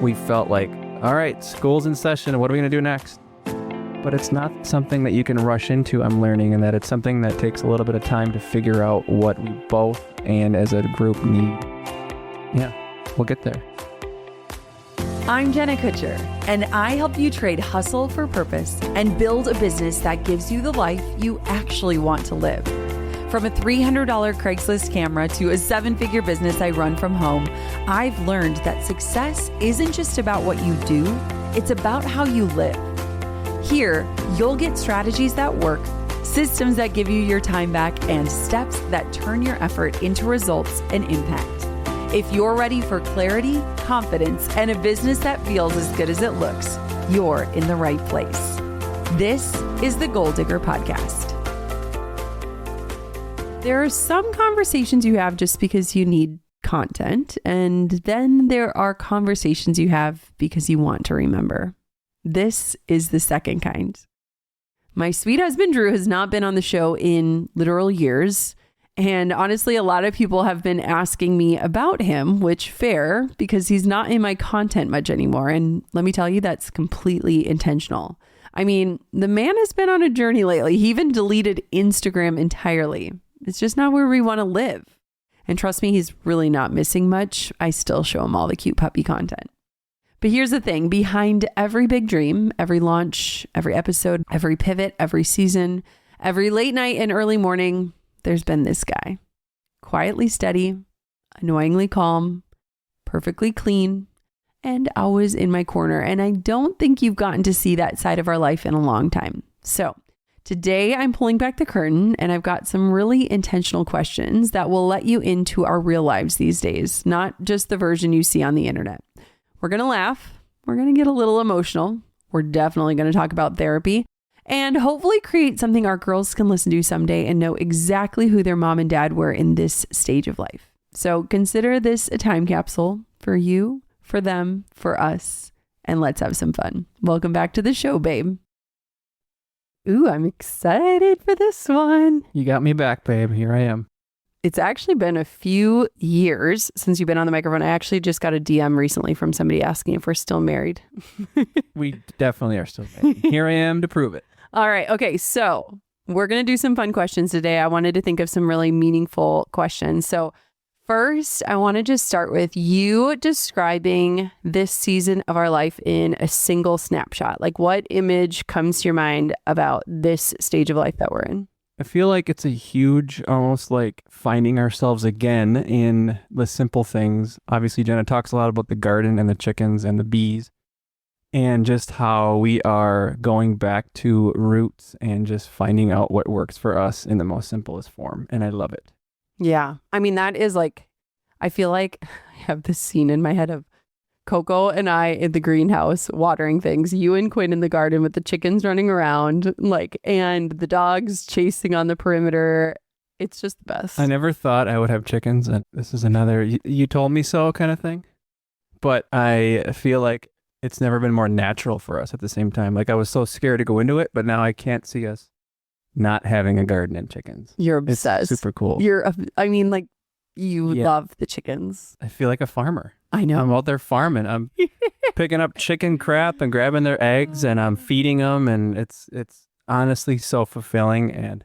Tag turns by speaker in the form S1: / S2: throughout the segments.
S1: we felt like, all right, school's in session. What are we going to do next? But it's not something that you can rush into, I'm learning, and that it's something that takes a little bit of time to figure out what we both and as a group need. Yeah, we'll get there.
S2: I'm Jenna Kutcher, and I help you trade hustle for purpose and build a business that gives you the life you actually want to live. From a $300 Craigslist camera to a 7-figure business I run from home, I've learned that success isn't just about what you do, it's about how you live. Here, you'll get strategies that work, systems that give you your time back, and steps that turn your effort into results and impact. If you're ready for clarity, confidence, and a business that feels as good as it looks, you're in the right place. This is the Goal Digger Podcast. There are some conversations you have just because you need content, and then there are conversations you have because you want to remember. This is the second kind. My sweet husband, Drew, has not been on the show in literal years. And honestly, a lot of people have been asking me about him, which fair, because he's not in my content much anymore. And let me tell you, that's completely intentional. I mean, the man has been on a journey lately. He even deleted Instagram entirely. It's just not where we want to live. And trust me, he's really not missing much. I still show him all the cute puppy content. But here's the thing, behind every big dream, every launch, every episode, every pivot, every season, every late night and early morning, there's been this guy. Quietly steady, annoyingly calm, perfectly clean, and always in my corner. And I don't think you've gotten to see that side of our life in a long time. So today I'm pulling back the curtain and I've got some really intentional questions that will let you into our real lives these days, not just the version you see on the internet. We're going to laugh. We're going to get a little emotional. We're definitely going to talk about therapy and hopefully create something our girls can listen to someday and know exactly who their mom and dad were in this stage of life. So consider this a time capsule for you, for them, for us, and let's have some fun. Welcome back to the show, babe. Ooh, I'm excited for this one.
S1: You got me back, babe. Here I am.
S2: It's actually been a few years since you've been on the microphone. I actually just got a DM recently from somebody asking if we're still married.
S1: We definitely are still married. Here I am to prove it.
S2: All right. Okay. So we're going to do some fun questions today. I wanted to think of some really meaningful questions. So first, I want to just start with you describing this season of our life in a single snapshot. Like, what image comes to your mind about this stage of life that we're in?
S1: I feel like it's a huge, almost like finding ourselves again in the simple things. Obviously, Jenna talks a lot about the garden and the chickens and the bees and just how we are going back to roots and just finding out what works for us in the most simplest form. And I love it.
S2: Yeah. I mean, that is like, I feel like I have this scene in my head of Coco and I in the greenhouse watering things, you and Quinn in the garden with the chickens running around, like, and the dogs chasing on the perimeter. It's just the best.
S1: I never thought I would have chickens, and this is another you told me so kind of thing. But I feel like it's never been more natural for us at the same time. Like, I was so scared to go into it, but now I can't see us not having a garden and chickens.
S2: You're obsessed.
S1: It's super cool.
S2: You love the chickens.
S1: I feel like a farmer.
S2: I know.
S1: I'm out there farming. I'm picking up chicken crap and grabbing their eggs and I'm feeding them. And it's honestly so fulfilling, and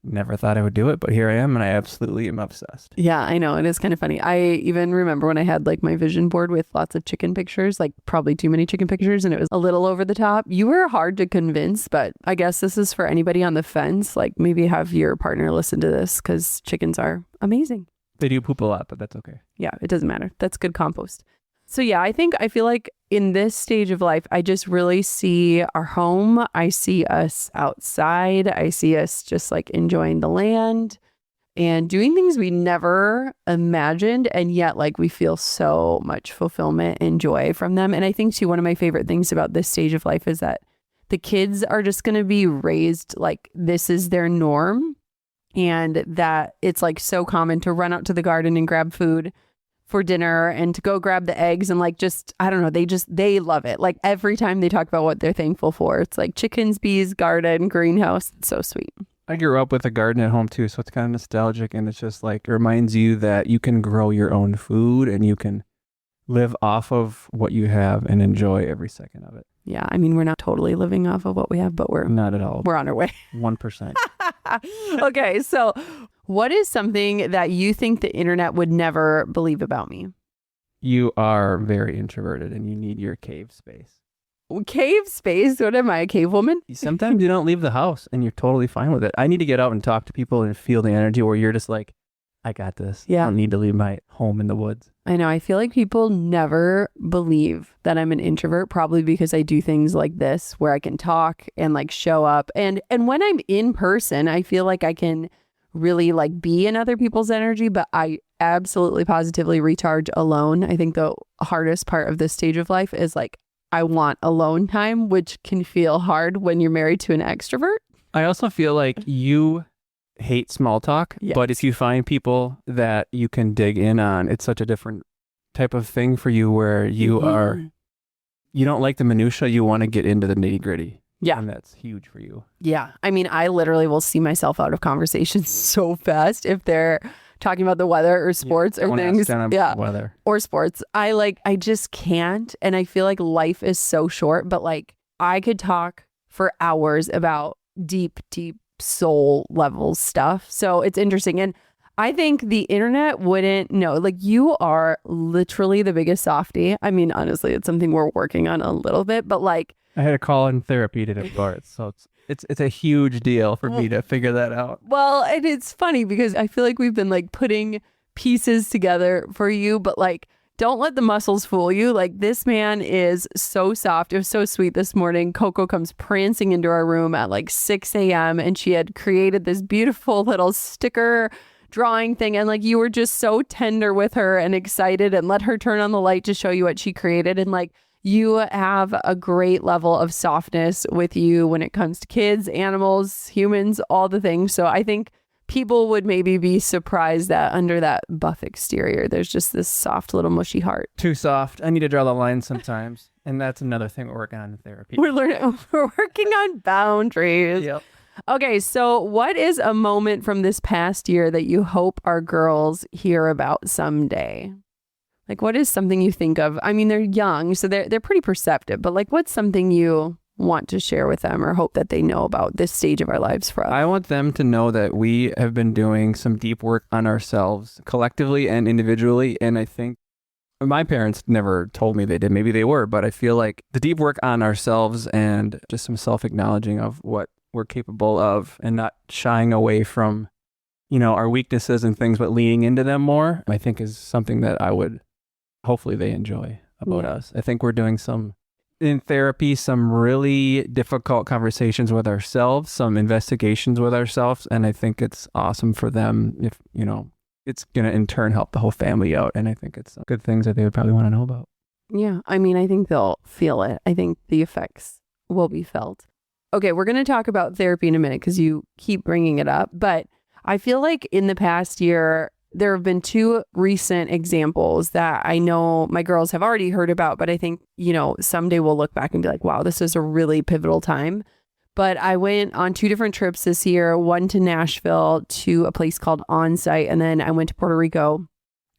S1: never thought I would do it, but here I am and I absolutely am obsessed.
S2: Yeah, I know. It is kind of funny. I even remember when I had like my vision board with lots of chicken pictures, like probably too many chicken pictures, and it was a little over the top. You were hard to convince, but I guess this is for anybody on the fence. Like, maybe have your partner listen to this because chickens are amazing.
S1: They do poop a lot, but that's okay.
S2: Yeah, it doesn't matter. That's good compost. So yeah, I feel like in this stage of life, I just really see our home. I see us outside. I see us just like enjoying the land and doing things we never imagined. And yet like we feel so much fulfillment and joy from them. And I think too, one of my favorite things about this stage of life is that the kids are just going to be raised like this is their norm. And that it's like so common to run out to the garden and grab food for dinner and to go grab the eggs and like just, I don't know, they love it. Like every time they talk about what they're thankful for, it's like chickens, bees, garden, greenhouse. It's so sweet.
S1: I grew up with a garden at home too, so it's kind of nostalgic, and it's just like, it reminds you that you can grow your own food and you can live off of what you have and enjoy every second of it.
S2: Yeah, I mean, we're not totally living off of what we have, but
S1: Not at all.
S2: we're on our way.
S1: 1%.
S2: Okay, so what is something that you think the internet would never believe about me?
S1: You are very introverted and you need your cave space.
S2: Cave space? What am I, a cave woman?
S1: Sometimes you don't leave the house and you're totally fine with it. I need to get out and talk to people and feel the energy where you're just like, I got this.
S2: Yeah.
S1: I don't need to leave my home in the woods.
S2: I know. I feel like people never believe that I'm an introvert, probably because I do things like this where I can talk and like show up. And when I'm in person, I feel like I can really like be in other people's energy, but I absolutely positively recharge alone. I think the hardest part of this stage of life is like, I want alone time, which can feel hard when you're married to an extrovert.
S1: I also feel like you hate small talk,
S2: Yes.
S1: but if you find people that you can dig in on, it's such a different type of thing for you where you you don't like the minutia, you want to get into the nitty gritty.
S2: Yeah.
S1: And that's huge for you.
S2: Yeah. I mean, I literally will see myself out of conversations so fast if they're talking about the weather or sports or
S1: Don't ask
S2: things.
S1: them about
S2: Yeah.
S1: weather.
S2: Or sports. I just can't. And I feel like life is so short, but like I could talk for hours about deep soul level stuff. So it's interesting. And I think the internet wouldn't know. Like you are literally the biggest softie. I mean, honestly, it's something we're working on a little bit, but like
S1: I had a call in therapy today for it, so it's a huge deal for me to figure that out.
S2: well, and it's funny because I feel like we've been like putting pieces together for you, but like don't let the muscles fool you. Like this man is so soft. It was so sweet this morning. Coco comes prancing into our room at like 6 a.m. and she had created this beautiful little sticker drawing thing. And like you were just so tender with her and excited and let her turn on the light to show you what she created. And like you have a great level of softness with you when it comes to kids, animals, humans, all the things. So I think people would maybe be surprised that under that buff exterior, there's just this soft little mushy heart.
S1: Too soft. I need to draw the line sometimes. And that's another thing we're working on in therapy.
S2: We're working on boundaries.
S1: Yep.
S2: Okay, so what is a moment from this past year that you hope our girls hear about someday? Like, what is something you think of? I mean, they're young, so they're pretty perceptive, but like, what's something you want to share with them or hope that they know about this stage of our lives for us?
S1: I want them to know that we have been doing some deep work on ourselves collectively and individually. And I think my parents never told me they did. Maybe they were, but I feel like the deep work on ourselves and just some self-acknowledging of what we're capable of and not shying away from, our weaknesses and things, but leaning into them more, I think is something that I would hopefully they enjoy about us. I think we're doing in therapy, some really difficult conversations with ourselves, some investigations with ourselves. And I think it's awesome for them if, it's going to in turn help the whole family out. And I think it's some good things that they would probably want to know about.
S2: Yeah. I mean, I think they'll feel it. I think the effects will be felt. Okay. We're going to talk about therapy in a minute because you keep bringing it up. But I feel like in the past year, there have been two recent examples that I know my girls have already heard about, but I think, someday we'll look back and be like, wow, this is a really pivotal time. But I went on two different trips this year, one to Nashville to a place called Onsite, and then I went to Puerto Rico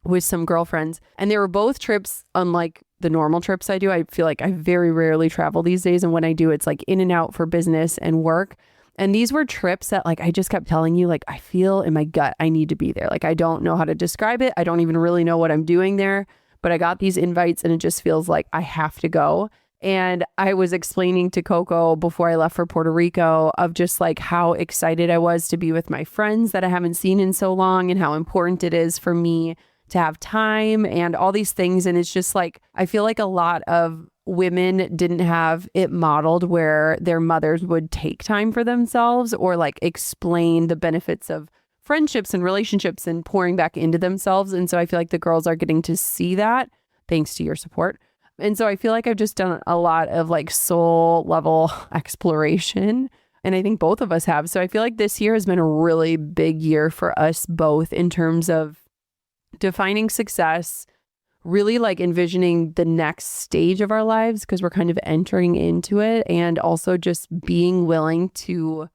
S2: with some girlfriends. And they were both trips unlike the normal trips I do. I feel like I very rarely travel these days. And when I do, it's like in and out for business and work. And these were trips that like I just kept telling you, like, I feel in my gut I need to be there. Like, I don't know how to describe it. I don't even really know what I'm doing there. But I got these invites and it just feels like I have to go. And I was explaining to Coco before I left for Puerto Rico of just like how excited I was to be with my friends that I haven't seen in so long and how important it is for me to have time and all these things. And it's just like, I feel like a lot of women didn't have it modeled where their mothers would take time for themselves or like explain the benefits of friendships and relationships and pouring back into themselves. And so I feel like the girls are getting to see that thanks to your support. And so I feel like I've just done a lot of like soul level exploration. And I think both of us have. So I feel like this year has been a really big year for us both in terms of defining success, really like envisioning the next stage of our lives because we're kind of entering into it, and also just being willing to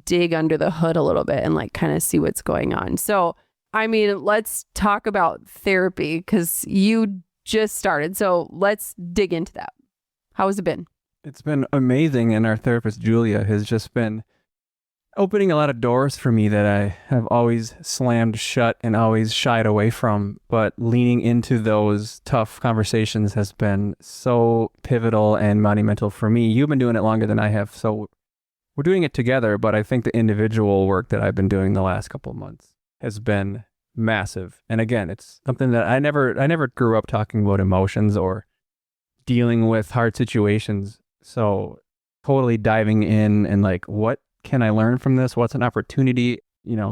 S2: dig under the hood a little bit and like kind of see what's going on. So, I mean, let's talk about therapy because you just started. So let's dig into that. How has it been?
S1: It's been amazing. And our therapist, Julia, has just been opening a lot of doors for me that I have always slammed shut and always shied away from. But leaning into those tough conversations has been so pivotal and monumental for me. You've been doing it longer than I have, so we're doing it together. But I think the individual work that I've been doing the last couple of months has been massive. And again, it's something that I never grew up talking about emotions or dealing with hard situations. So totally diving in and like, what can I learn from this? What's an opportunity?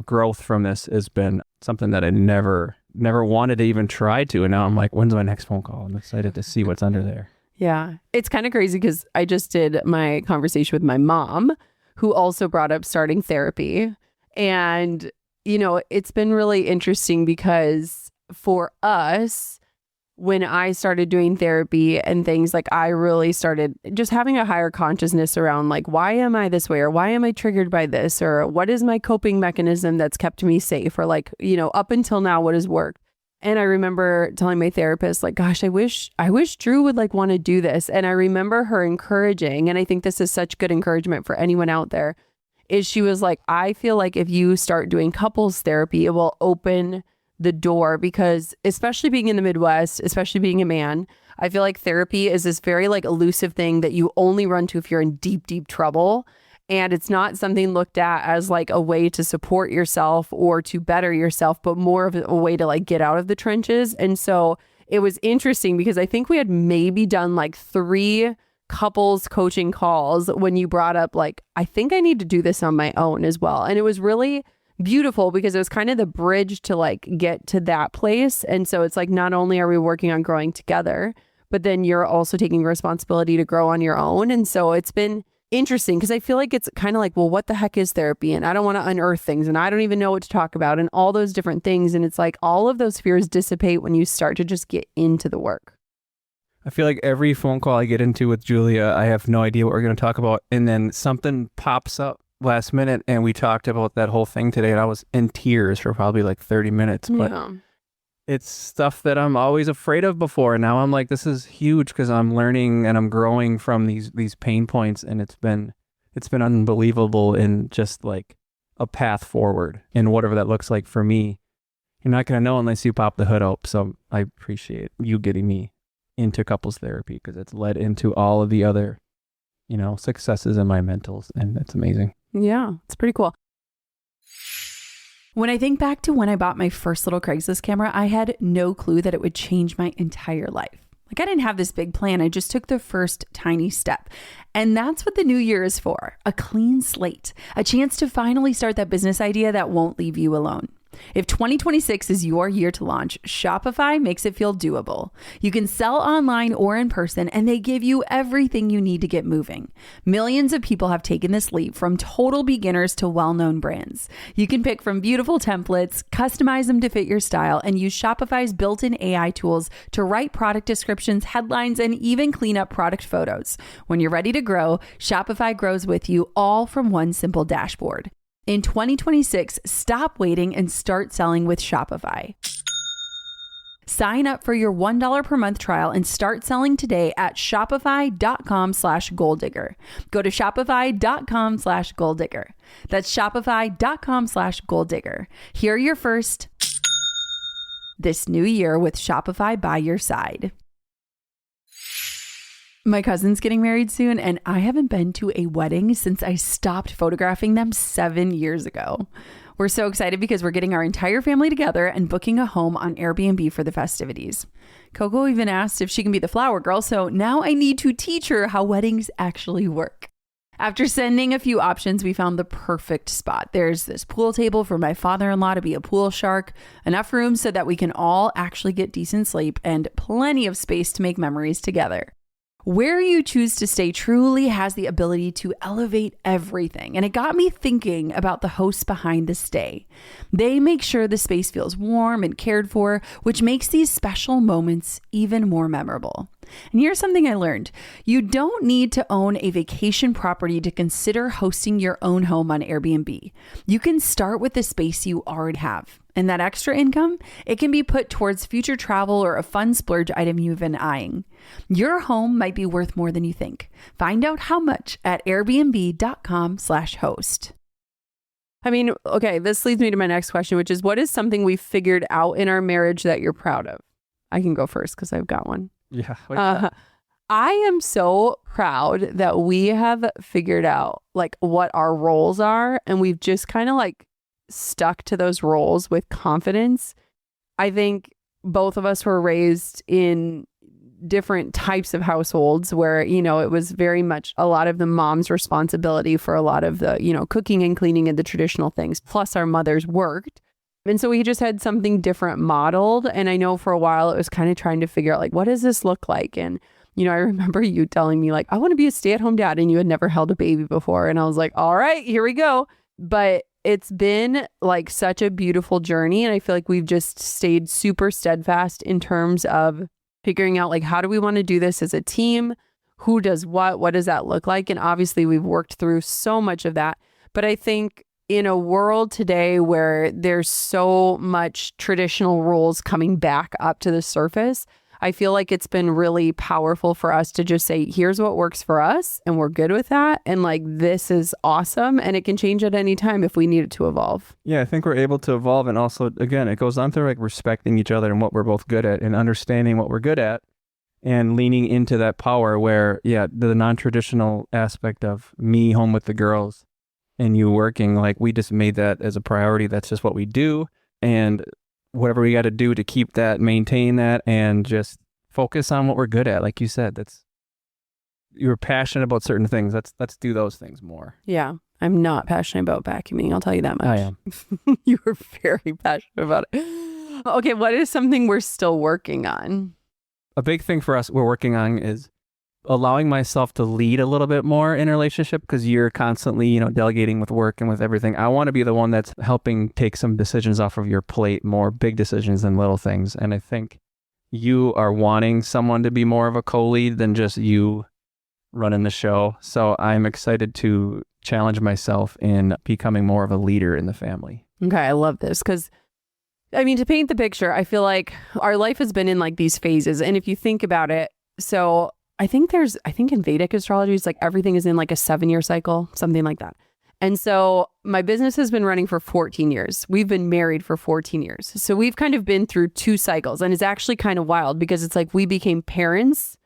S1: Growth from this has been something that I never wanted to even try to. And now I'm like, when's my next phone call? I'm excited to see what's under there.
S2: Yeah. It's kind of crazy because I just did my conversation with my mom, who also brought up starting therapy. And, it's been really interesting because for us, when I started doing therapy and things, like I really started just having a higher consciousness around like, why am I this way? Or why am I triggered by this? Or what is my coping mechanism that's kept me safe? Or like, up until now, what has worked? And I remember telling my therapist, like, gosh, I wish Drew would like want to do this. And I remember her encouraging, and I think this is such good encouragement for anyone out there, is she was like, I feel like if you start doing couples therapy, it will open the door, because especially being in the Midwest, especially being a man, I feel like therapy is this very like elusive thing that you only run to if you're in deep, deep trouble. And it's not something looked at as like a way to support yourself or to better yourself, but more of a way to like get out of the trenches. And so it was interesting because I think we had maybe done like 3 couples coaching calls when you brought up like, I think I need to do this on my own as well. And it was really beautiful because it was kind of the bridge to like get to that place. And so it's like, not only are we working on growing together, but then you're also taking responsibility to grow on your own. And so it's been interesting because I feel like it's kind of like, well, what the heck is therapy? And I don't want to unearth things and I don't even know what to talk about and all those different things. And it's like all of those fears dissipate when you start to just get into the work.
S1: I feel like every phone call I get into with Julia, I have no idea what we're going to talk about. And then something pops up last minute and we talked about that whole thing today and I was in tears for probably like 30 minutes. But it's stuff that I'm always afraid of before. And now I'm like, this is huge because I'm learning and I'm growing from these pain points. And it's been unbelievable in just like a path forward and whatever that looks like for me. You're not going to know unless you pop the hood up. So I appreciate you getting me into couples therapy because it's led into all of the other, successes in my mentals. And it's amazing.
S2: Yeah, it's pretty cool. When I think back to when I bought my first little Craigslist camera, I had no clue that it would change my entire life. Like I didn't have this big plan. I just took the first tiny step. And that's what the new year is for. A clean slate, a chance to finally start that business idea that won't leave you alone. If 2026 is your year to launch, Shopify makes it feel doable. You can sell online or in person, and they give you everything you need to get moving. Millions of people have taken this leap from total beginners to well-known brands. You can pick from beautiful templates, customize them to fit your style, and use Shopify's built-in AI tools to write product descriptions, headlines, and even clean up product photos. When you're ready to grow, Shopify grows with you, all from one simple dashboard. In 2026, stop waiting and start selling with Shopify. Sign up for your $1 per month trial and start selling today at shopify.com/goaldigger. Go to shopify.com/goaldigger. That's shopify.com/goaldigger. Hear your first this new year with Shopify by your side. My cousin's getting married soon, and I haven't been to a wedding since I stopped photographing them 7 years ago. We're so excited because we're getting our entire family together and booking a home on Airbnb for the festivities. Coco even asked if she can be the flower girl, so now I need to teach her how weddings actually work. After sending a few options, we found the perfect spot. There's this pool table for my father-in-law to be a pool shark, enough room so that we can all actually get decent sleep, and plenty of space to make memories together. Where you choose to stay truly has the ability to elevate everything. And it got me thinking about the hosts behind the stay. They make sure the space feels warm and cared for, which makes these special moments even more memorable. And here's something I learned. You don't need to own a vacation property to consider hosting your own home on Airbnb. You can start with the space you already have. And that extra income, it can be put towards future travel or a fun splurge item you've been eyeing. Your home might be worth more than you think. Find out how much at airbnb.com/host. I mean, okay, this leads me to my next question, which is what is something we figured out in our marriage that you're proud of? I can go first because I've got one.
S1: Yeah.
S2: I am so proud that we have figured out like what our roles are, and we've just kind of like stuck to those roles with confidence. I think both of us were raised in different types of households where, you know, it was very much a lot of the mom's responsibility for a lot of the, you know, cooking and cleaning and the traditional things. Plus our mothers worked. And so we just had something different modeled. And I know for a while it was kind of trying to figure out like, what does this look like? And, you know, I remember you telling me like, I want to be a stay-at-home dad, and you had never held a baby before. And I was like, all right, here we go. But it's been like such a beautiful journey. And I feel like we've just stayed super steadfast in terms of figuring out like, how do we want to do this as a team? Who does what does that look like? And obviously we've worked through so much of that. But I think in a world today where there's so much traditional roles coming back up to the surface, I feel like it's been really powerful for us to just say, here's what works for us, and we're good with that. And like, this is awesome. And it can change at any time if we need it to evolve.
S1: Yeah, I think we're able to evolve. And also, again, it goes on to like respecting each other and what we're both good at and understanding what we're good at and leaning into that power where, yeah, the non-traditional aspect of me home with the girls and you working, like we just made that as a priority. That's just what we do. And whatever we got to do to keep that, maintain that, and just focus on what we're good at. Like you said, you're passionate about certain things. Let's do those things more.
S2: Yeah. I'm not passionate about vacuuming. I'll tell you that much.
S1: I am.
S2: You were very passionate about it. Okay. What is something we're still working on?
S1: A big thing for us we're working on is allowing myself to lead a little bit more in a relationship, because you're constantly, you know, delegating with work and with everything. I want to be the one that's helping take some decisions off of your plate, more big decisions than little things. And I think you are wanting someone to be more of a co-lead than just you running the show. So I'm excited to challenge myself in becoming more of a leader in the family.
S2: Okay. I love this because, I mean, to paint the picture, I feel like our life has been in like these phases. And if you think about it, so I think in Vedic astrology, it's like everything is in like a 7-year cycle, something like that. And so my business has been running for 14 years. We've been married for 14 years. So we've kind of been through 2 cycles, and it's actually kind of wild because it's like we became parents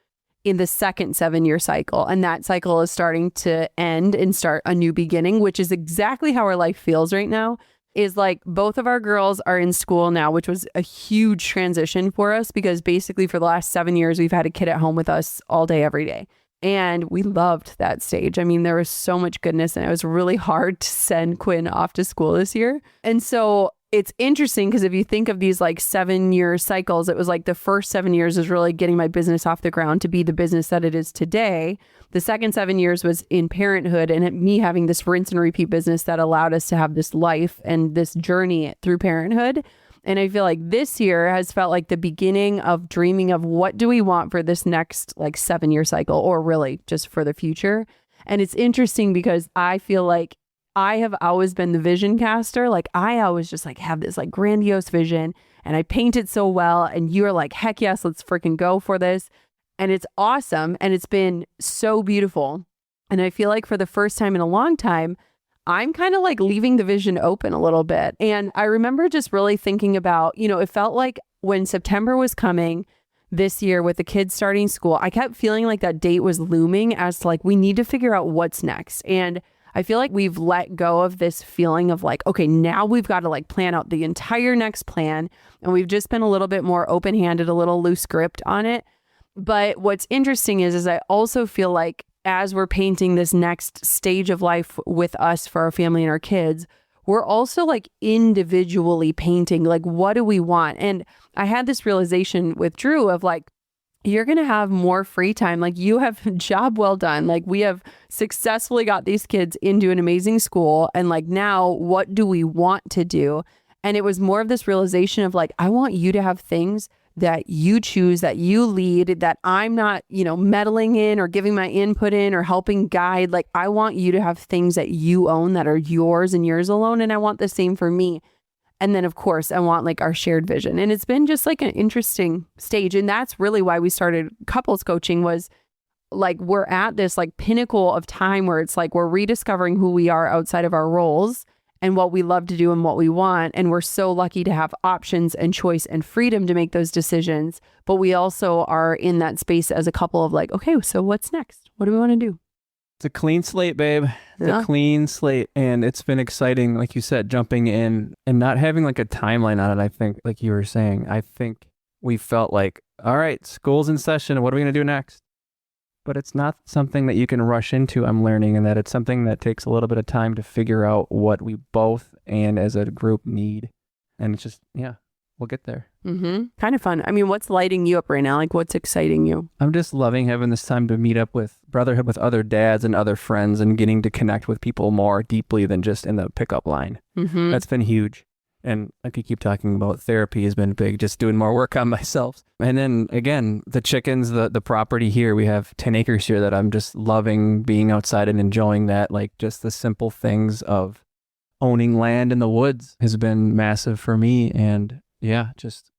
S2: in the second 7-year cycle, and that cycle is starting to end and start a new beginning, which is exactly how our life feels right now. Is like both of our girls are in school now, which was a huge transition for us because basically for the last 7 years, we've had a kid at home with us all day, every day. And we loved that stage. I mean, there was so much goodness, and it was really hard to send Quinn off to school this year. And so it's interesting because if you think of these like 7-year cycles, it was like the first 7 years was really getting my business off the ground to be the business that it is today. The second 7 years was in parenthood and me having this rinse and repeat business that allowed us to have this life and this journey through parenthood. And I feel like this year has felt like the beginning of dreaming of what do we want for this next like 7-year cycle, or really just for the future. And it's interesting because I feel like I have always been the vision caster. Like I always just like have this like grandiose vision and I paint it so well. And you're like, heck yes, let's freaking go for this. And it's awesome. And it's been so beautiful. And I feel like for the first time in a long time, I'm kind of like leaving the vision open a little bit. And I remember just really thinking about, you know, it felt like when September was coming this year with the kids starting school, I kept feeling like that date was looming as to like, we need to figure out what's next. And I feel like we've let go of this feeling of like, okay, now we've got to like plan out the entire next plan. And we've just been a little bit more open-handed, a little loose grip on it. But what's interesting is I also feel like as we're painting this next stage of life with us for our family and our kids, we're also like individually painting, like, what do we want? And I had this realization with Drew of like, you're going to have more free time. Like you have a job well done. Like we have successfully got these kids into an amazing school. And like, now what do we want to do? And it was more of this realization of like, I want you to have things that you choose, that you lead, that I'm not, meddling in or giving my input in or helping guide. Like, I want you to have things that you own that are yours and yours alone. And I want the same for me. And then, of course, I want like our shared vision. And it's been just like an interesting stage. And that's really why we started couples coaching, was like, we're at this like pinnacle of time where it's like we're rediscovering who we are outside of our roles and what we love to do and what we want. And we're so lucky to have options and choice and freedom to make those decisions. But we also are in that space as a couple of like, okay, so what's next? What do we want to do?
S1: It's a clean slate, babe. It's a clean slate. And it's been exciting, like you said, jumping in and not having like a timeline on it. I think, like you were saying, I think we felt like, all right, school's in session. What are we going to do next? But it's not something that you can rush into, I'm learning, and that it's something that takes a little bit of time to figure out what we both and as a group need. And it's just, we'll get there.
S2: Kind of fun. I mean, what's lighting you up right now? Like, what's exciting you?
S1: I'm just loving having this time to meet up with brotherhood with other dads and other friends and getting to connect with people more deeply than just in the pickup line. That's been huge. And like you keep talking about, therapy has been big, just doing more work on myself. And then again, the chickens, the property here, we have 10 acres here that I'm just loving being outside and enjoying that. Like, just the simple things of owning land in the woods has been massive for me. And just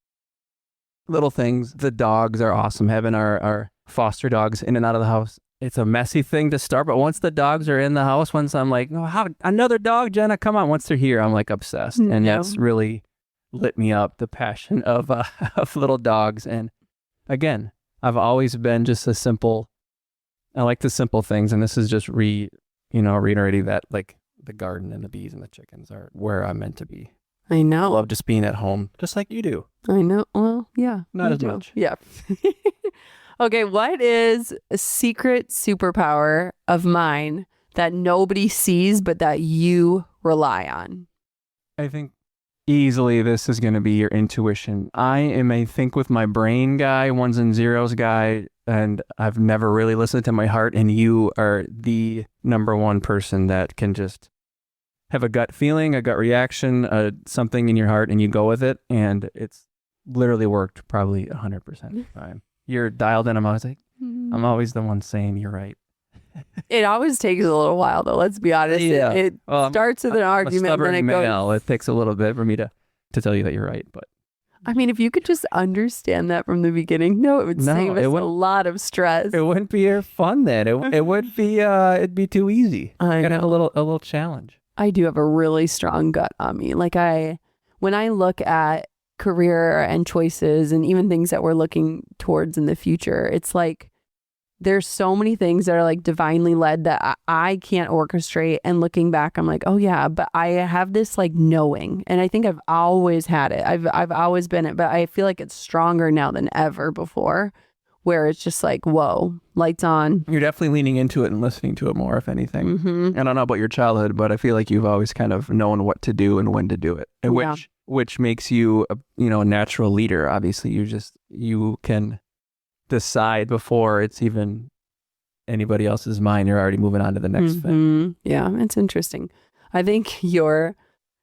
S1: little things. The dogs are awesome. Having our foster dogs in and out of the house. It's a messy thing to start, but once the dogs are in the house, once I'm like, oh, how another dog, Jenna, come on. Once they're here, I'm like obsessed. And that's really lit me up, the passion of little dogs. And again, I've always been just I like the simple things. And this is just reiterating that, like, the garden and the bees and the chickens are where I'm meant to be.
S2: I know.
S1: I love just being at home, just like you do.
S2: I know. Well, yeah.
S1: Not as much.
S2: Yeah. Okay, what is a secret superpower of mine that nobody sees but that you rely on?
S1: I think easily this is going to be your intuition. I am a think with my brain guy, ones and zeros guy, and I've never really listened to my heart, and you are the number one person that can just have a gut feeling, a gut reaction, something in your heart, and you go with it, and it's literally worked probably 100% of the time. You're dialed in. I'm always like, I'm always the one saying you're right.
S2: It always takes a little while, though. Let's be honest.
S1: Yeah.
S2: It starts with an argument, then it goes.
S1: It takes a little bit for me to tell you that you're right. But
S2: I mean, if you could just understand that from the beginning, it would save us a lot of stress.
S1: It wouldn't be fun then. It would be. It'd be too easy.
S2: I
S1: gotta
S2: know.
S1: have a little challenge.
S2: I do have a really strong gut on me. Like, when I look at career and choices and even things that we're looking towards in the future, it's like there's so many things that are like divinely led that I can't orchestrate. And looking back, I'm like, oh yeah, but I have this like knowing, and I think I've always had it. I've always been it, but I feel like it's stronger now than ever before, where it's just like, whoa, lights on.
S1: You're definitely leaning into it and listening to it more, if anything. I don't know about your childhood, but I feel like you've always kind of known what to do and when to do it, and which makes you a natural leader. Obviously, you can decide before it's even anybody else's mind. You're already moving on to the next thing.
S2: Yeah, it's interesting. I think your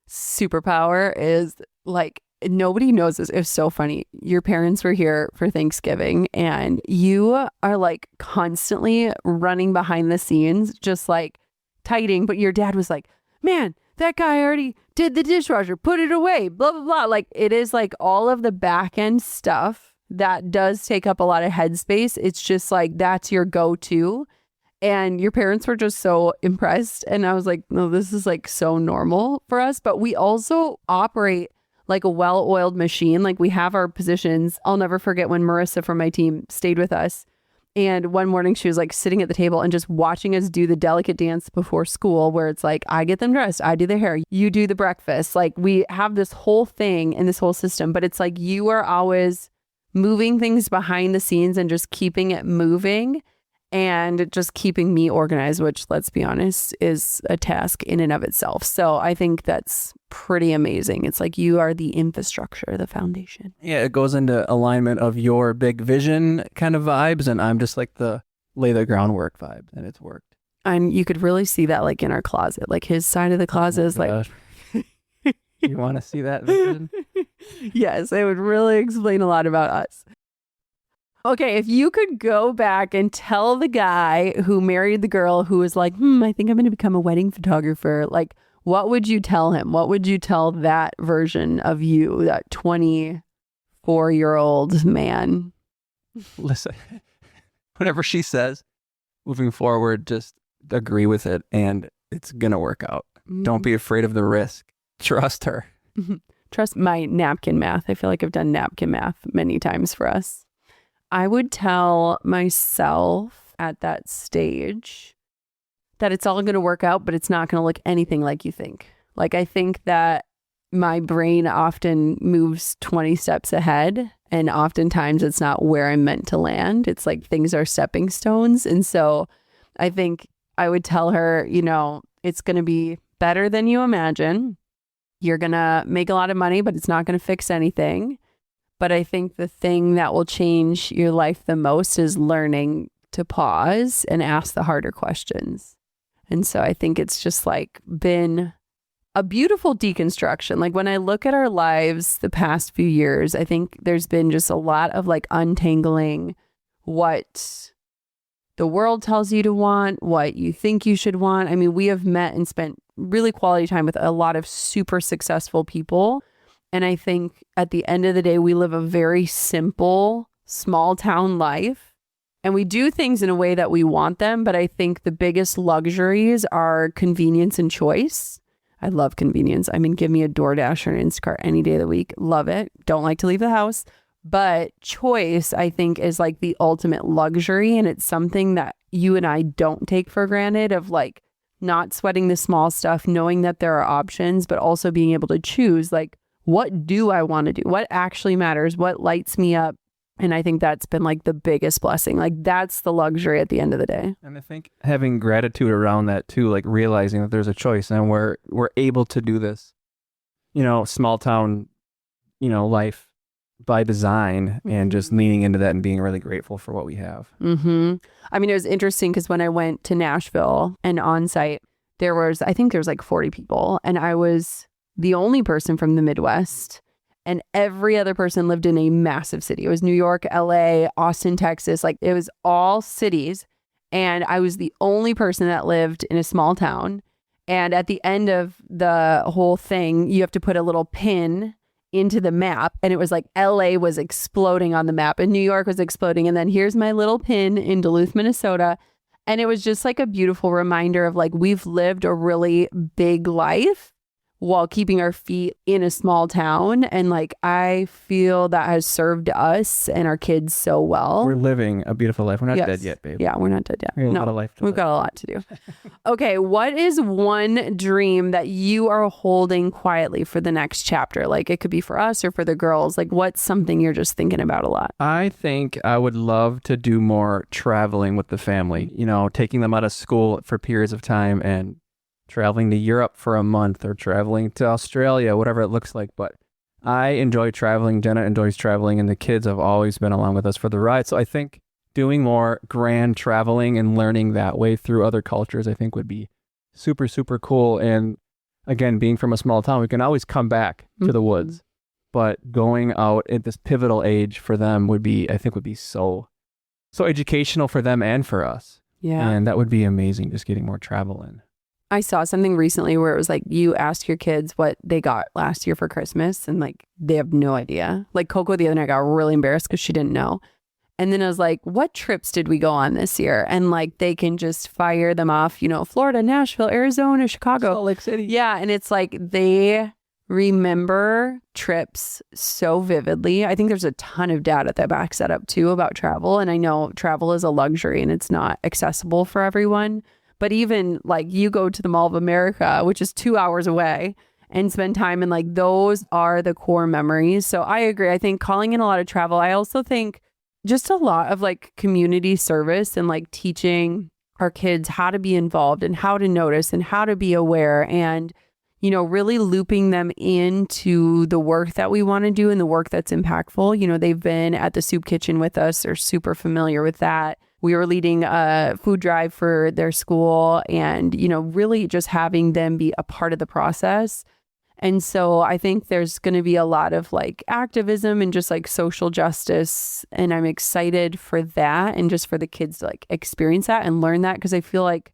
S2: superpower is like, nobody knows this. It's so funny. Your parents were here for Thanksgiving, and you are like constantly running behind the scenes, just like tidying. But your dad was like, man, that guy already did the dishwasher, put it away, blah, blah, blah. Like, it is like all of the back end stuff that does take up a lot of headspace. It's just like, that's your go-to. And your parents were just so impressed. And I was like, no, this is like so normal for us. But we also operate like a well-oiled machine. Like, we have our positions. I'll never forget when Marissa from my team stayed with us. And one morning she was like sitting at the table and just watching us do the delicate dance before school, where it's like, I get them dressed, I do their hair, you do the breakfast. Like, we have this whole thing and this whole system, but it's like you are always moving things behind the scenes and just keeping it moving and just keeping me organized, which, let's be honest, is a task in and of itself. So I think that's pretty amazing. It's like you are the infrastructure, the foundation.
S1: Yeah, it goes into alignment of your big vision kind of vibes, and I'm just like the lay the groundwork vibe, and it's worked.
S2: And you could really see that like in our closet. Like, his side of the closet is like...
S1: You want to see that vision?
S2: Yes, it would really explain a lot about us. Okay, if you could go back and tell the guy who married the girl who was like, I think I'm going to become a wedding photographer, like, what would you tell him? What would you tell that version of you, that 24-year-old man?
S1: Listen, whatever she says, moving forward, just agree with it and it's going to work out. Don't be afraid of the risk. Trust her.
S2: Trust my napkin math. I feel like I've done napkin math many times for us. I would tell myself at that stage that it's all going to work out, but it's not going to look anything like you think. Like, I think that my brain often moves 20 steps ahead, and oftentimes it's not where I'm meant to land. It's like things are stepping stones. And so I think I would tell her, it's going to be better than you imagine. You're going to make a lot of money, but it's not going to fix anything. But I think the thing that will change your life the most is learning to pause and ask the harder questions. And so I think it's just like been a beautiful deconstruction. Like when I look at our lives the past few years, I think there's been just a lot of like untangling what the world tells you to want, what you think you should want. I mean, we have met and spent really quality time with a lot of super successful people. And I think at the end of the day, we live a very simple, small town life. And we do things in a way that we want them. But I think the biggest luxuries are convenience and choice. I love convenience. I mean, give me a DoorDash or an Instacart any day of the week. Love it. Don't like to leave the house. But choice, I think, is like the ultimate luxury. And it's something that you and I don't take for granted, of like not sweating the small stuff, knowing that there are options, but also being able to choose, like, what do I want to do? What actually matters? What lights me up? And I think that's been like the biggest blessing. Like that's the luxury at the end of the day.
S1: And I think having gratitude around that too, like realizing that there's a choice and we're able to do this, small town, life by design, and just leaning into that and being really grateful for what we have.
S2: I mean, it was interesting because when I went to Nashville and on site, I think there was like 40 people, and I was the only person from the Midwest, and every other person lived in a massive city. It was New York, LA, Austin, Texas. Like it was all cities. And I was the only person that lived in a small town. And at the end of the whole thing, you have to put a little pin into the map. And it was like LA was exploding on the map and New York was exploding. And then here's my little pin in Duluth, Minnesota. And it was just like a beautiful reminder of like, we've lived a really big life while keeping our feet in a small town. And like, I feel that has served us and our kids so well.
S1: We're living a beautiful life. We're not dead yet, babe.
S2: Yeah, we're not dead yet.
S1: We have a lot of life to
S2: live. We've got a lot to do. Okay, what is one dream that you are holding quietly for the next chapter? Like it could be for us or for the girls. Like what's something you're just thinking about a lot?
S1: I think I would love to do more traveling with the family, taking them out of school for periods of time and traveling to Europe for a month or traveling to Australia, whatever it looks like. But I enjoy traveling. Jenna enjoys traveling, and the kids have always been along with us for the ride. So I think doing more grand traveling and learning that way through other cultures, I think would be super, super cool. And again, being from a small town, we can always come back to the woods. But going out at this pivotal age for them would be so educational for them and for us.
S2: Yeah.
S1: And that would be amazing, just getting more travel in.
S2: I saw something recently where it was like, you ask your kids what they got last year for Christmas and like, they have no idea. Like Coco the other night got really embarrassed because she didn't know. And then I was like, what trips did we go on this year? And like, they can just fire them off, Florida, Nashville, Arizona, Chicago.
S1: Salt Lake City.
S2: Yeah. And it's like, they remember trips so vividly. I think there's a ton of data that backs that up too about travel. And I know travel is a luxury and it's not accessible for everyone. But even like you go to the Mall of America, which is 2 hours away, and spend time, and like those are the core memories. So I agree. I think calling in a lot of travel. I also think just a lot of like community service and like teaching our kids how to be involved and how to notice and how to be aware, and really looping them into the work that we want to do and the work that's impactful. They've been at the soup kitchen with us. They're super familiar with that. We were leading a food drive for their school and, really just having them be a part of the process And so I think there's going to be a lot of like activism and just like social justice. And I'm excited for that and just for the kids to like experience that and learn that, because I feel like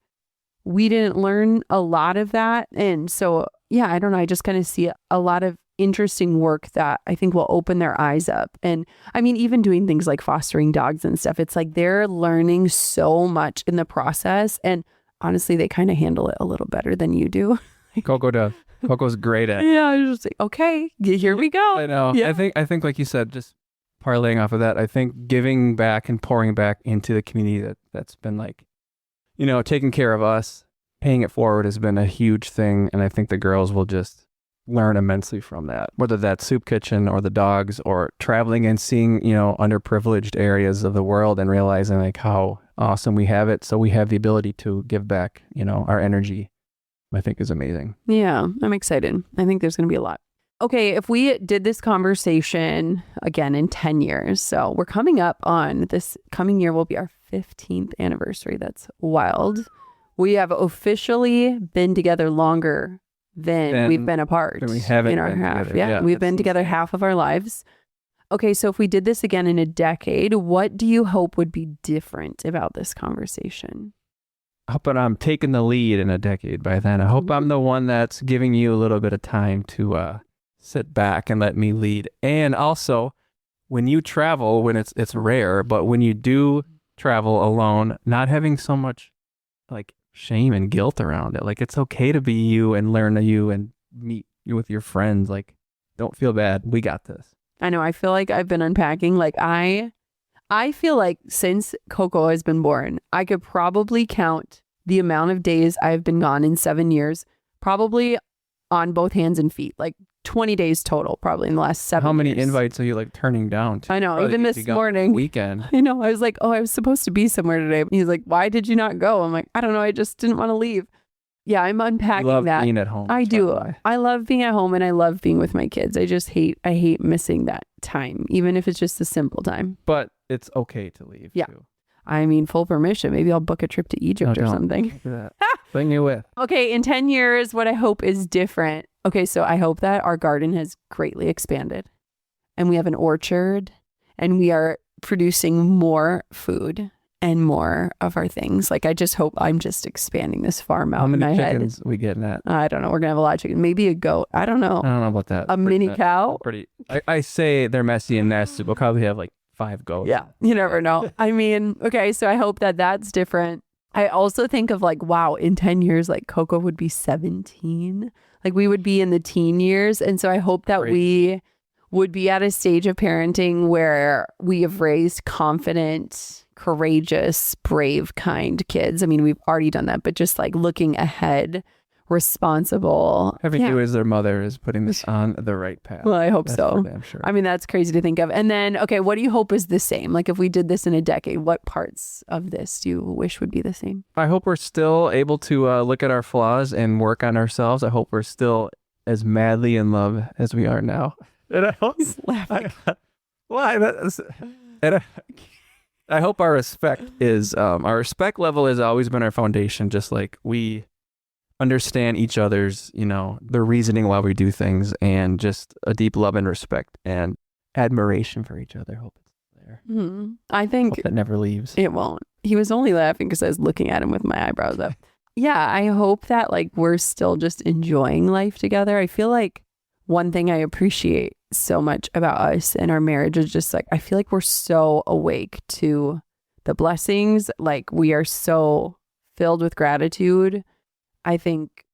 S2: we didn't learn a lot of that. And so, yeah, I don't know. I just kind of see a lot of interesting work that I think will open their eyes up. And I mean, even doing things like fostering dogs and stuff, it's like they're learning so much in the process. And honestly, they kind of handle it a little better than you do.
S1: Coco does. Coco's great at it.
S2: Yeah, I was just like, okay, here we go.
S1: I know.
S2: Yeah.
S1: I think like you said, just parlaying off of that, I think giving back and pouring back into the community that's been like, you know, taking care of us, paying it forward has been a huge thing. And I think the girls will just learn immensely from that, whether that's soup kitchen or the dogs or traveling and seeing, you know, underprivileged areas of the world and realizing like how awesome we have it. So we have the ability to give back, you know, our energy, I think is amazing.
S2: Yeah, I'm excited. I think there's going to be a lot. Okay, if we did this conversation again in 10 years, so we're coming up on this coming year will be our 15th anniversary. That's wild. We have officially been together longer than we've been apart
S1: we haven't
S2: in our
S1: been
S2: half.
S1: together.
S2: Yeah, we've been together half of our lives. Okay, so if we did this again in a decade, what do you hope would be different about this conversation?
S1: I hope I'm taking the lead in a decade by then. I hope I'm the one that's giving you a little bit of time to sit back and let me lead. And also, when you travel, when it's rare, but when you do travel alone, not having so much like shame and guilt around it. Like it's okay to be you and learn to you and meet you with your friends. Like, don't feel bad. We got this.
S2: I know. I feel like I've been unpacking. Like I feel like since Coco has been born, I could probably count the amount of days I've been gone in 7 years, probably on both hands and feet, like 20 days total, probably in the last 7 years.
S1: How many invites are you like turning down to?
S2: I know.
S1: Probably
S2: even this morning.
S1: Weekend.
S2: I know. I was like, oh, I was supposed to be somewhere today. He's like, why did you not go? I'm like, I don't know. I just didn't want to leave. Yeah, I'm unpacking
S1: you love
S2: that.
S1: being at home.
S2: I do. I love being at home and I love being with my kids. I hate missing that time, even if it's just a simple time.
S1: But it's okay to leave.
S2: Yeah.
S1: Too.
S2: I mean, full permission. Maybe I'll book a trip to Egypt or something.
S1: Look at that. Bring you with.
S2: Okay, in 10 years, what I hope is different. Okay, so I hope that our garden has greatly expanded and we have an orchard and we are producing more food and more of our things. Like, I just hope I'm just expanding this farm out in my head.
S1: How many chickens we getting at?
S2: I don't know. We're going to have a lot of chickens. Maybe a goat. I don't know.
S1: I don't know about that.
S2: A mini cow.
S1: I say they're messy and nasty. We'll probably have like 5 goats.
S2: Yeah, you never know. I mean, okay, so I hope that that's different. I also think of like, wow, in 10 years, like Coco would be 17. Like we would be in the teen years. And so I hope that we would be at a stage of parenting where we have raised confident, courageous, brave, kind kids. I mean, we've already done that, but just like looking ahead, responsible.
S1: Having you as their mother is putting this on the right path.
S2: Well, I hope so.
S1: I'm sure.
S2: I mean, that's crazy to think of. And then, okay, what do you hope is the same? Like if we did this in a decade, what parts of this do you wish would be the same?
S1: I hope we're still able to look at our flaws and work on ourselves. I hope we're still as madly in love as we are now. And I hope
S2: He's laughing.
S1: I hope our respect level has always been our foundation, just like we understand each other's, you know, the reasoning why we do things, and just a deep love and respect and admiration for each other. Hope it's there.
S2: I think
S1: hope that never leaves.
S2: It won't. He was only laughing because I was looking at him with my eyebrows up. Yeah, I hope that like we're still just enjoying life together. I feel like one thing I appreciate so much about us and our marriage is just like, I feel like we're so awake to the blessings. Like we are so filled with gratitude. I think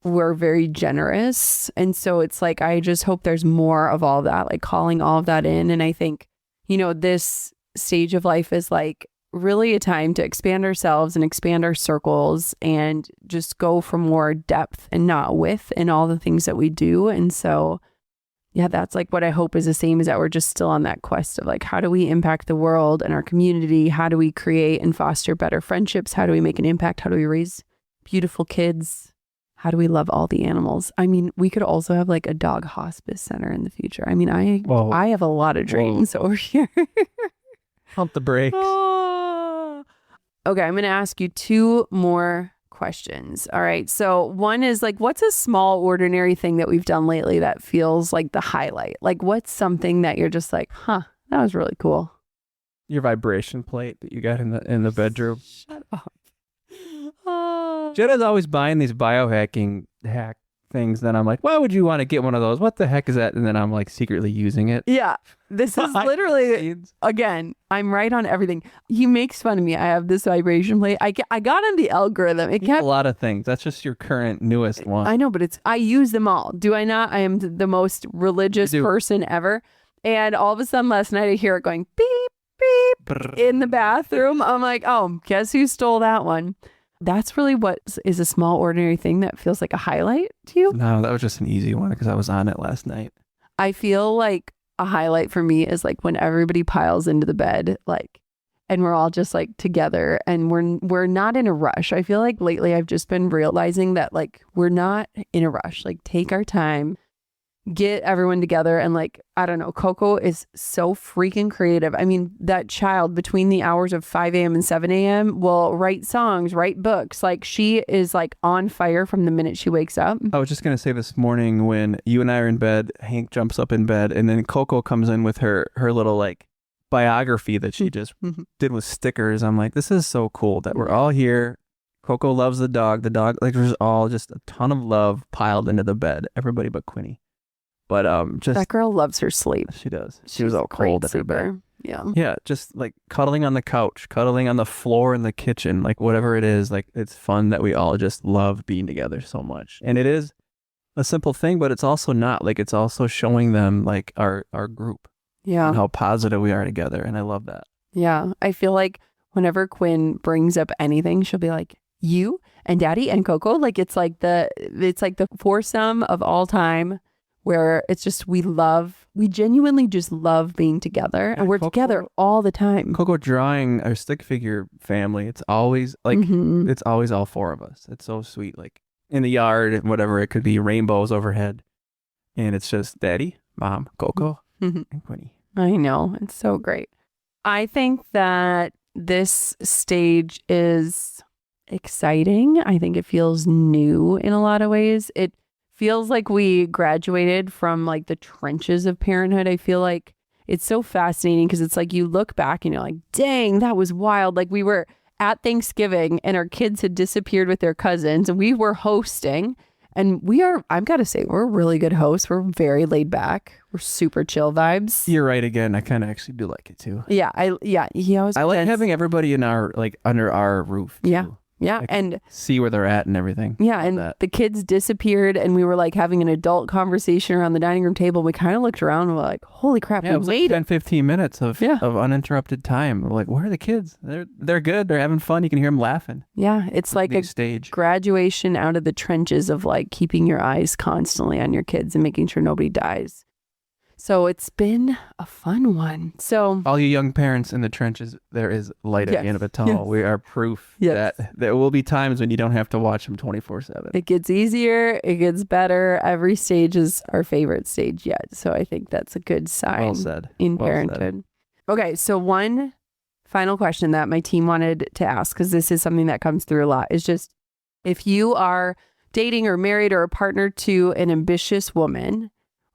S2: we're very generous. And so it's like, I just hope there's more of all that, like calling all of that in. And I think, you know, this stage of life is like really a time to expand ourselves and expand our circles and just go for more depth and not width in all the things that we do. And so, yeah, that's like what I hope is the same, is that we're just still on that quest of like, how do we impact the world and our community? How do we create and foster better friendships? How do we make an impact? How do we raise beautiful kids? How do we love all the animals? I mean, we could also have like a dog hospice center in the future. I mean, I have a lot of dreams over here.
S1: Pump the brakes.
S2: Oh. Okay, I'm going to ask you 2 more questions. All right. So one is like, what's a small, ordinary thing that we've done lately that feels like the highlight? Like, what's something that you're just like, huh, that was really cool?
S1: Your vibration plate that you got in the bedroom.
S2: Shut up. Oh.
S1: Jenna's always buying these biohacking hack things. Then I'm like, why would you want to get one of those? What the heck is that? And then I'm like secretly using it.
S2: Yeah. This is literally, again, I'm right on everything. He makes fun of me. I have this vibration plate. I got in the algorithm. It kept
S1: a lot of things. That's just your current newest one.
S2: I know, but I use them all. Do I not? I am the most religious person ever. And all of a sudden last night I hear it going beep, beep in the bathroom. I'm like, oh, guess who stole that one? That's really what is a small, ordinary thing that feels like a highlight to you?
S1: No, that was just an easy one because I was on it last night.
S2: I feel like a highlight for me is like when everybody piles into the bed, like, and we're all just like together and we're not in a rush. I feel like lately I've just been realizing that like we're not in a rush. Like take our time, get everyone together. And like, I don't know, Coco is so freaking creative. I mean, that child between the hours of 5 a.m. and 7 a.m. will write songs, write books. Like she is like on fire from the minute she wakes up.
S1: I was just going to say this morning when you and I are in bed, Hank jumps up in bed and then Coco comes in with her little like biography that she just did with stickers. I'm like, this is so cool that we're all here. Coco loves the dog. The dog, like there's all just a ton of love piled into the bed. Everybody but Quinny. But just
S2: that girl loves her sleep.
S1: She does. She was all cold at her bed.
S2: Yeah.
S1: Yeah, just like cuddling on the couch, cuddling on the floor in the kitchen, like whatever it is, like it's fun that we all just love being together so much. And it is a simple thing, but it's also not. Like it's also showing them like our group.
S2: Yeah.
S1: And how positive we are together. And I love that.
S2: Yeah. I feel like whenever Quinn brings up anything, she'll be like, you and Daddy and Coco. Like it's like the foursome of all time. Where it's just we genuinely just love being together and we're together all the time.
S1: Coco drawing our stick figure family, it's always like it's always all four of us. It's so sweet, like in the yard and whatever, it could be rainbows overhead. And it's just Daddy, Mom, Coco, and Quinny.
S2: I know, it's so great. I think that this stage is exciting. I think it feels new in a lot of ways. It feels like we graduated from like the trenches of parenthood. I feel like it's so fascinating because it's like you look back and you're like, dang, that was wild. Like we were at Thanksgiving and our kids had disappeared with their cousins and we were hosting and I've got to say, we're really good hosts. We're very laid back. We're super chill vibes.
S1: You're right again. I kind of actually do like it too.
S2: Yeah. I
S1: like having everybody in our, like under our roof. Too.
S2: Yeah. Yeah. And
S1: see where they're at and everything.
S2: Yeah. And the kids disappeared and we were like having an adult conversation around the dining room table. We kind of looked around and we're like, holy crap.
S1: Yeah, it was like 10, 15 minutes of uninterrupted time. We're like, where are the kids? They're good. They're having fun. You can hear them laughing.
S2: Yeah. It's like a
S1: stage
S2: graduation out of the trenches of like keeping your eyes constantly on your kids and making sure nobody dies. So it's been a fun one. So
S1: all you young parents in the trenches, there is light at the end of a tunnel. Yes. We are proof that there will be times when you don't have to watch them 24/7.
S2: It gets easier. It gets better. Every stage is our favorite stage yet. So I think that's a good sign.
S1: Well said.
S2: In parenthood. Okay. So one final question that my team wanted to ask, because this is something that comes through a lot, is just if you are dating or married or a partner to an ambitious woman,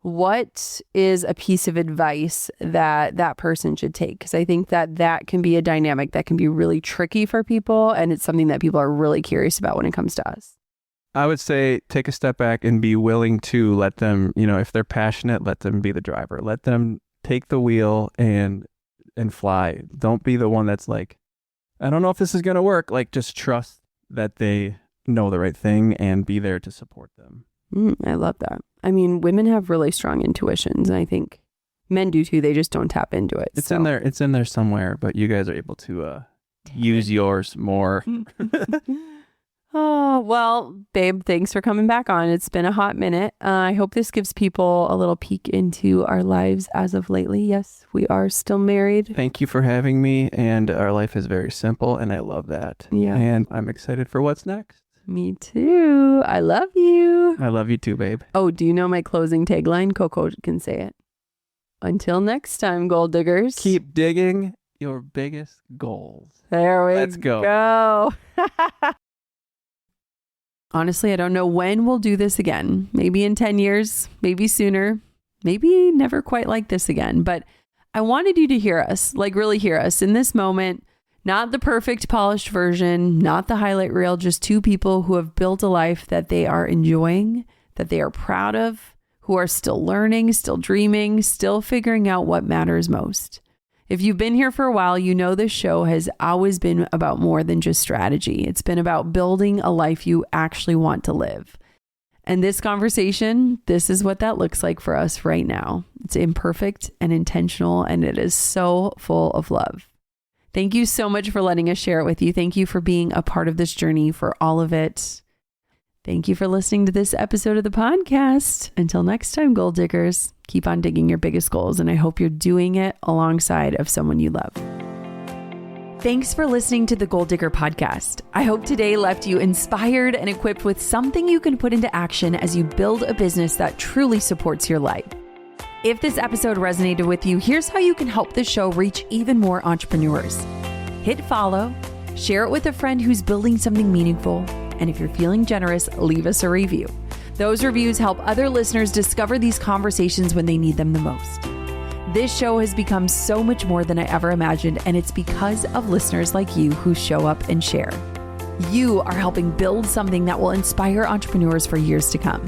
S2: what is a piece of advice that person should take? Because I think that can be a dynamic that can be really tricky for people. And it's something that people are really curious about when it comes to us.
S1: I would say take a step back and be willing to let them, if they're passionate, let them be the driver. Let them take the wheel and fly. Don't be the one that's like, I don't know if this is going to work. Like just trust that they know the right thing and be there to support them.
S2: I love that. I mean, women have really strong intuitions, and I think men do too. They just don't tap into it.
S1: It's in there. It's in there somewhere, but you guys are able to use yours more.
S2: Oh, well, babe, thanks for coming back on. It's been a hot minute. I hope this gives people a little peek into our lives as of lately. Yes, we are still married.
S1: Thank you for having me, and our life is very simple, and I love that.
S2: Yeah.
S1: And I'm excited for what's next.
S2: Me too. I love you.
S1: I love you too, babe.
S2: Oh, do you know my closing tagline? Coco can say it. Until next time, gold diggers.
S1: Keep digging your biggest goals.
S2: There we
S1: Let's go.
S2: Honestly, I don't know when we'll do this again. Maybe in 10 years, maybe sooner, maybe never quite like this again. But I wanted you to hear us, like really hear us in this moment. Not the perfect polished version, not the highlight reel, just two people who have built a life that they are enjoying, that they are proud of, who are still learning, still dreaming, still figuring out what matters most. If you've been here for a while, you know this show has always been about more than just strategy. It's been about building a life you actually want to live. And this conversation, this is what that looks like for us right now. It's imperfect and intentional, and it is so full of love. Thank you so much for letting us share it with you. Thank you for being a part of this journey, for all of it. Thank you for listening to this episode of the podcast. Until next time, goal diggers, keep on digging your biggest goals, and I hope you're doing it alongside of someone you love. Thanks for listening to the Goal Digger podcast. I hope today left you inspired and equipped with something you can put into action as you build a business that truly supports your life. If this episode resonated with you, here's how you can help the show reach even more entrepreneurs. Hit follow, share it with a friend who's building something meaningful, and if you're feeling generous, leave us a review. Those reviews help other listeners discover these conversations when they need them the most. This show has become so much more than I ever imagined, and it's because of listeners like you who show up and share. You are helping build something that will inspire entrepreneurs for years to come.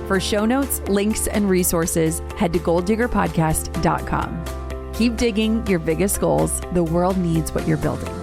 S2: For show notes, links, and resources, head to goaldiggerpodcast.com. Keep digging your biggest goals. The world needs what you're building.